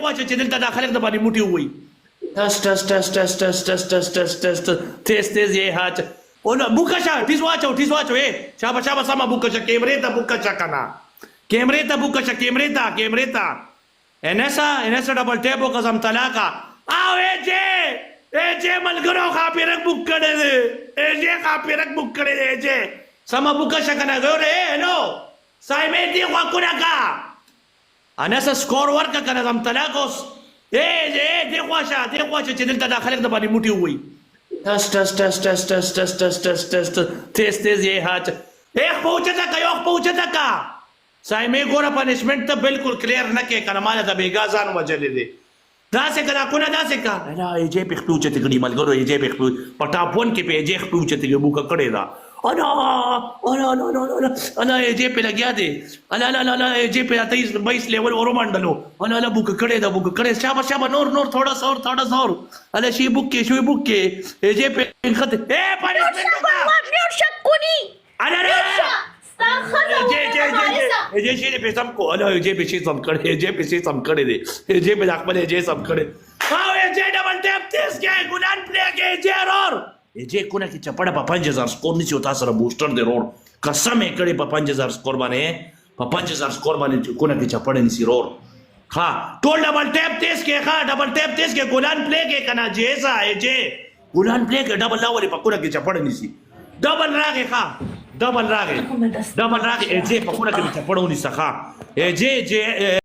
خوا چې دلته دا خلک د باندې موټي وي ټس ټس ټس ټس ټس ټس ټس ټس ټس تیز تیز یې هاچ اون بوکشا ټیز واچو شابه شابه سما بوکشا کیمرې ته بوکشا کنه کیمرې ته بوکشا کیمرې ته انسا ډبل ټیپ وکړم طلاقه او اے ملګرو خاپیرک بوک کړی دی اے خاپیرک بوک کړی دی اے سما بوکشا کنه ګوره هلو سایمې دی خواکونه کا انسا سکور ورکه کنه زم طلاقوس دی خواشه چې دلته دا خلک د باندې موټي وي ټس ټس ټس ټس ټس ټس ټس ټس ټس تیز تیز یې هاچ ایک پوچته کا سایمې ګوره پنشمنٹ ته بالکل کلیر نه کې کنه ماله د بیګا ځان وجلې دی داسې کړه کونه داسې کا نه ایجې په خپل چته کړي ملګرو ایجې په خپل پټا فون کې په ایجې خپل چته بوکا کړي دا انا ایجې په لګیا دی انا ایجې په 23 لیول ورمنډلو انا بوکا کړي شابه نور تھوڑا سور انا شی بوک کې ایجې په خط اے پنشمنٹ شکونی انا اجے شي په سم کو اله اجے په شي سم کړي دي اجے په خپل اجے سم کړي او اجے ډبل ټیپ تیز کې ګلان پلی کې اجے رور اجے کو نه کې چپړه په 5000 سکور نشي وتا سره بوستر دی رور قسم یې کړي په 5000 سکور باندې کو نه کې چپړه نشي رور ها ټول ډبل ټیپ تیز کې ګلان پلی کې کنا جیسا اجے ګلان پلی کې ډبل لاوري په کو نه کې چپړه نشي ډبل راغی اجے په کو نه کې چپړه ونی سخه اجے